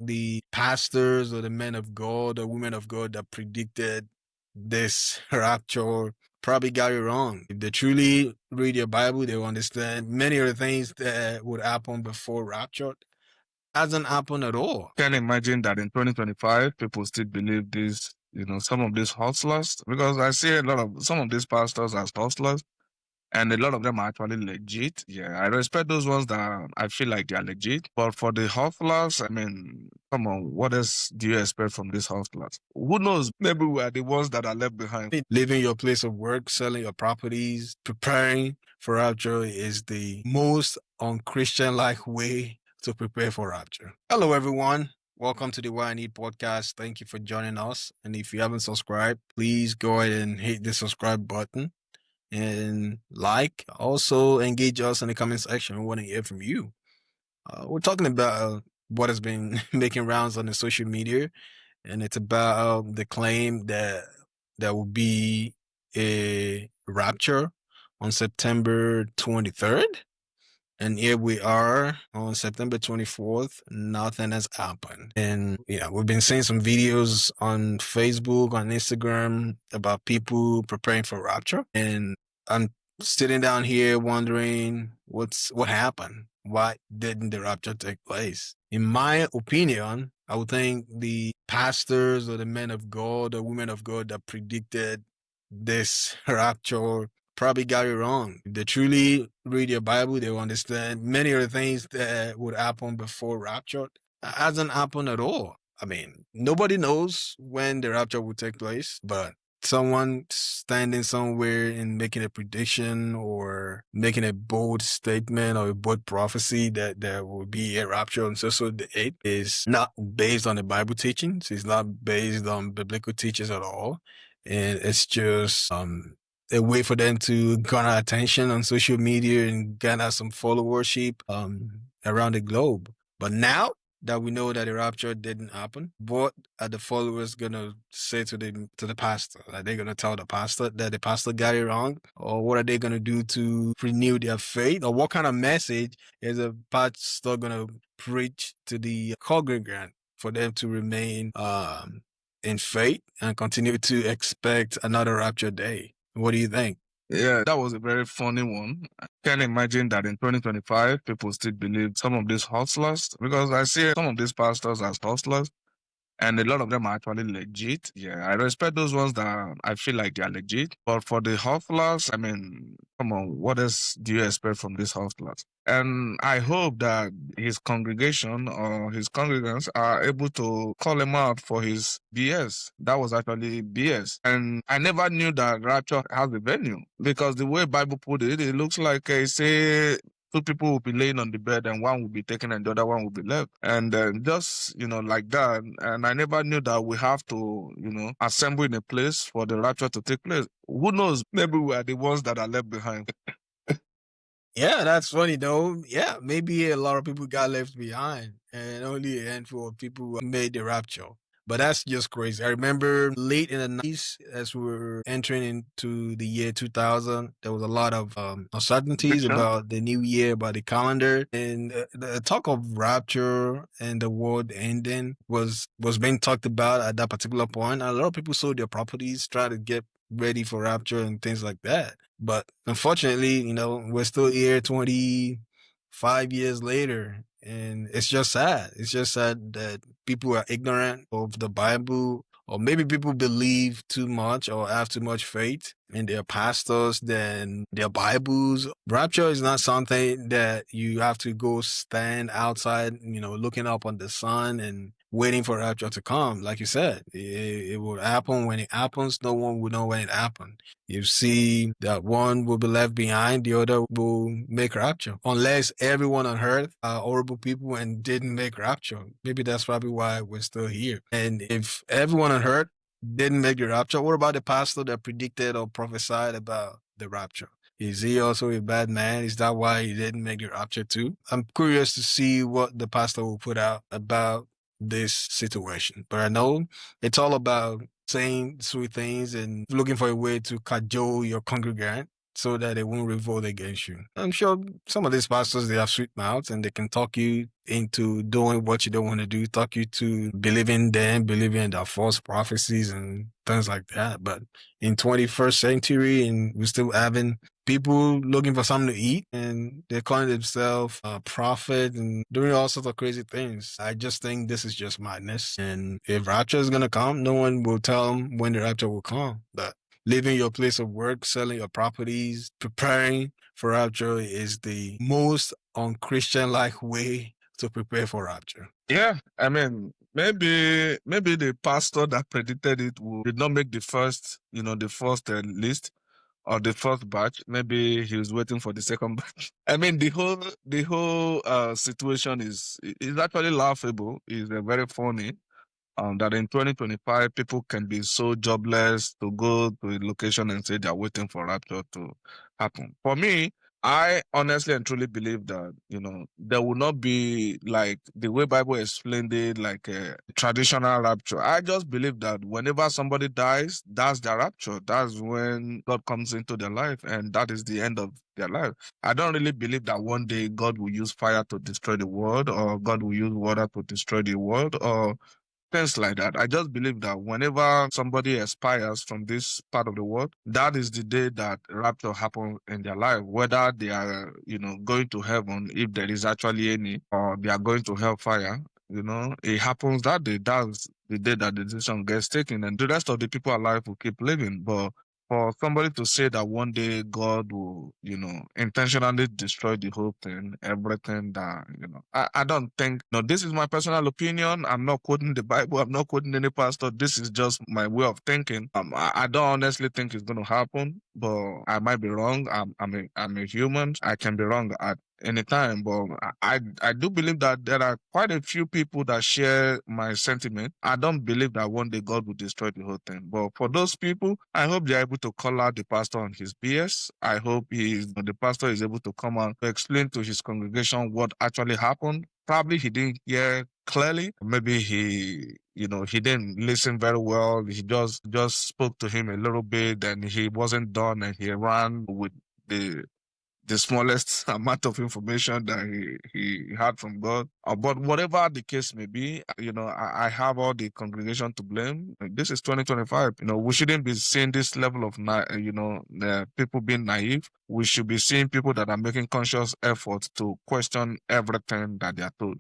the pastors or the men of God or women of God that predicted this rapture probably got it wrong. If they truly read your Bible, they will understand many of the things that would happen before rapture hasn't happened at all. Can imagine that in 2025, people still believe this, some of these hustlers, because I see some of these pastors as hustlers, and a lot of them are actually legit. Yeah, I respect those ones that I feel like they are legit. But for the hustlers, I mean, come on, what else do you expect from these hustlers? Who knows? Maybe we are the ones that are left behind. Leaving your place of work, selling your properties, preparing for rapture is the most unchristian like way to prepare for rapture. Hello, everyone. Welcome to the Why I Need podcast. Thank you for joining us. And if you haven't subscribed, please go ahead and hit the subscribe button and like. Also, engage us in the comment section. We want to hear from you. We're talking about what has been making rounds on the social media, and it's about the claim that there will be a rapture on September 23rd. And here we are on September 24th. Nothing has happened. And, we've been seeing some videos on Facebook, on Instagram about people preparing for rapture. And I'm sitting down here wondering what happened? Why didn't the rapture take place? In my opinion, I would think the pastors or the men of God or women of God that predicted this rapture probably got it wrong. If they truly read your Bible, they will understand many of the things that would happen before rapture hasn't happened at all. I mean, nobody knows when the rapture will take place, but someone standing somewhere and making a prediction or making a bold statement or a bold prophecy that there will be a rapture on so date is not based on the Bible teachings. It's not based on biblical teachings at all. And it's just a way for them to garner attention on social media and garner some followership around the globe. But now that we know that the rapture didn't happen, what are the followers gonna say to the pastor? Are they gonna tell the pastor that the pastor got it wrong? Or what are they gonna do to renew their faith? Or what kind of message is a pastor gonna preach to the congregant for them to remain in faith and continue to expect another rapture day? What do you think? Yeah, that was a very funny one. I can imagine that in 2025, people still believe some of these hustlers, because I see some of these pastors as hustlers, and a lot of them are actually legit. Yeah, I respect those ones that I feel like they are legit. But for the hustlers, I mean, come on, what else do you expect from these hustlers? And I hope that his congregation or his congregants are able to call him out for his BS. That was actually BS. And I never knew that Rapture has a venue, because the way Bible put it, it looks like say two people will be laying on the bed and one will be taken and the other one will be left. And just, like that. And I never knew that we have to, assemble in a place for the rapture to take place. Who knows? Maybe we are the ones that are left behind. Yeah, that's funny though. Yeah, maybe a lot of people got left behind and only a handful of people made the rapture. But that's just crazy. I remember late in the 90s, as we were entering into the year 2000, there was a lot of uncertainties Prediction. about the new year, about the calendar. And the talk of rapture and the world ending was being talked about at that particular point. And a lot of people sold their properties, tried to get ready for rapture and things like that. But unfortunately, we're still here 25 years later. And it's just sad. It's just sad that people are ignorant of the Bible, or maybe people believe too much or have too much faith in their pastors than their Bibles. Rapture is not something that you have to go stand outside, looking up on the sun and waiting for rapture to come. Like you said, it will happen when it happens. No one will know when it happened. You see that one will be left behind, the other will make rapture. Unless everyone on earth are horrible people and didn't make rapture. Maybe that's probably why we're still here. And if everyone on earth didn't make the rapture, what about the pastor that predicted or prophesied about the rapture? Is he also a bad man? Is that why he didn't make the rapture too? I'm curious to see what the pastor will put out about this situation. But I know it's all about saying sweet things and looking for a way to cajole your congregant so that they won't revolt against you. I'm sure some of these pastors, they have sweet mouths and they can talk you into doing what you don't want to do, talk you to believing them, believing in the false prophecies and things like that. But in 21st century, and we're still having people looking for something to eat, and they're calling themselves a prophet and doing all sorts of crazy things. I just think this is just madness. And if rapture is going to come, no one will tell them when the rapture will come. But leaving your place of work, selling your properties, preparing for rapture is the most unchristian like way to prepare for rapture. Yeah, I mean, maybe the pastor that predicted it did not make the first list or the first batch. Maybe he was waiting for the second batch. I mean, the whole situation is actually laughable. Is very funny. That in 2025 people can be so jobless to go to a location and say they're waiting for rapture to happen. For me, I honestly and truly believe that there will not be like the way Bible explained it, like a traditional rapture. I just believe that whenever somebody dies, that's their rapture. That's when God comes into their life, and that is the end of their life. I don't really believe that one day God will use fire to destroy the world, or God will use water to destroy the world, or things like that. I just believe that whenever somebody expires from this part of the world, that is the day that rapture happens in their life, whether they are, going to heaven, if there is actually any, or they are going to hellfire. It happens that day. That's the day that the decision gets taken, and the rest of the people alive will keep living. But for somebody to say that one day God will, intentionally destroy the whole thing, everything that, I don't think, no, this is my personal opinion. I'm not quoting the Bible. I'm not quoting any pastor. This is just my way of thinking. I don't honestly think it's going to happen, but I might be wrong. I'm a human. I can be wrong at any time, but I do believe that there are quite a few people that share my sentiment. I don't believe that one day God will destroy the whole thing. But for those people, I hope they're able to call out the pastor on his BS. I hope the pastor is able to come and explain to his congregation what actually happened. Probably he didn't hear clearly. Maybe he didn't listen very well. He just spoke to him a little bit, and he wasn't done, and he ran with the smallest amount of information that he had from God. But whatever the case may be, I have all the congregation to blame. This is 2025. We shouldn't be seeing this level of, people being naive. We should be seeing people that are making conscious efforts to question everything that they are told.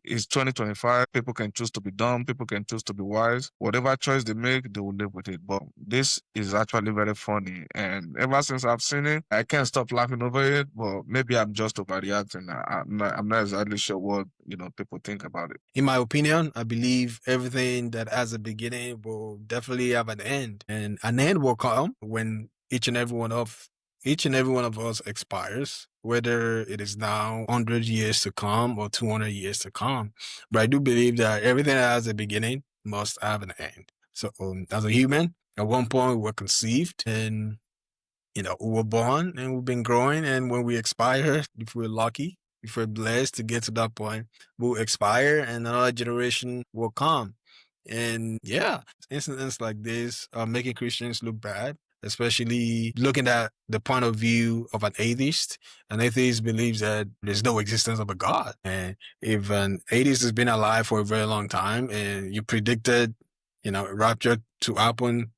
It's 2025. People can choose to be dumb. People can choose to be wise. Whatever choice they make, they will live with it. But this is actually very funny. And ever since I've seen it, I can't stop laughing over it. But maybe I'm just overreacting. I'm not exactly sure what, people think about it. In my opinion, I believe everything that has a beginning will definitely have an end, and an end will come when each and every one of us expires, whether it is now 100 years to come or 200 years to come. But I do believe that everything that has a beginning must have an end. So as a human, at one point we were conceived, and we were born and we've been growing, and when we expire, if we're lucky, if we're blessed to get to that point, we'll expire and another generation will come. And yeah, incidents like this are making Christians look bad, especially looking at the point of view of an atheist. An atheist believes that there's no existence of a God. And if an atheist has been alive for a very long time and you predicted, rapture to happen,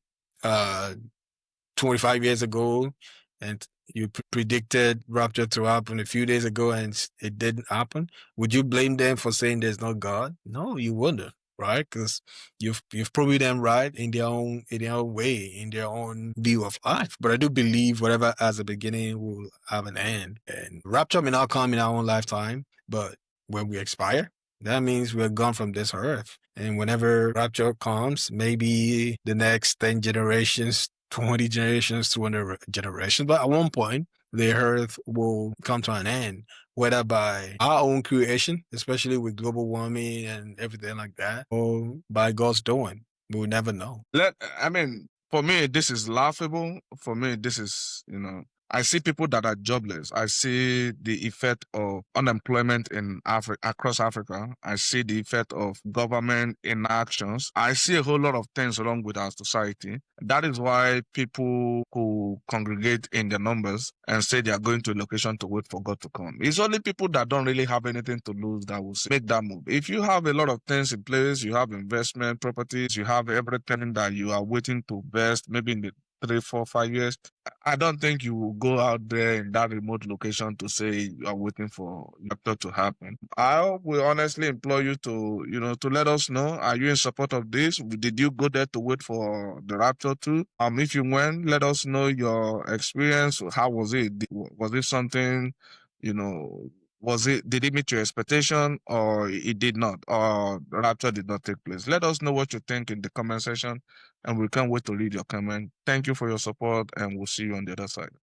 25 years ago, and you predicted rapture to happen a few days ago and it didn't happen, would you blame them for saying there's no God? No, you wouldn't, right? Because you've proven them right in their own way, in their own view of life. But I do believe whatever has a beginning will have an end, and rapture may not come in our own lifetime, but when we expire, that means we're gone from this earth. And whenever rapture comes, maybe the next 10 generations, 20 generations, 200 generations, but at one point, the earth will come to an end, whether by our own creation, especially with global warming and everything like that, or by God's doing. We'll never know. For me, this is laughable. For me, this is, I see people that are jobless. I see the effect of unemployment in Africa, across Africa. I see the effect of government inactions. I see a whole lot of things wrong with our society. That is why people who congregate in their numbers and say they are going to a location to wait for God to come. It's only people that don't really have anything to lose that will make that move. If you have a lot of things in place, you have investment properties, you have everything that you are waiting to invest, maybe in the 3, 4, 5 years, I don't think you will go out there in that remote location to say you are waiting for rapture to happen. I will honestly implore you to, to let us know. Are you in support of this? Did you go there to wait for the rapture too? If you went, let us know your experience. How was it? Was it something, you know, did it meet your expectation or it did not, or the rapture did not take place? Let us know what you think in the comment section, and we can't wait to read your comment. Thank you for your support, and we'll see you on the other side.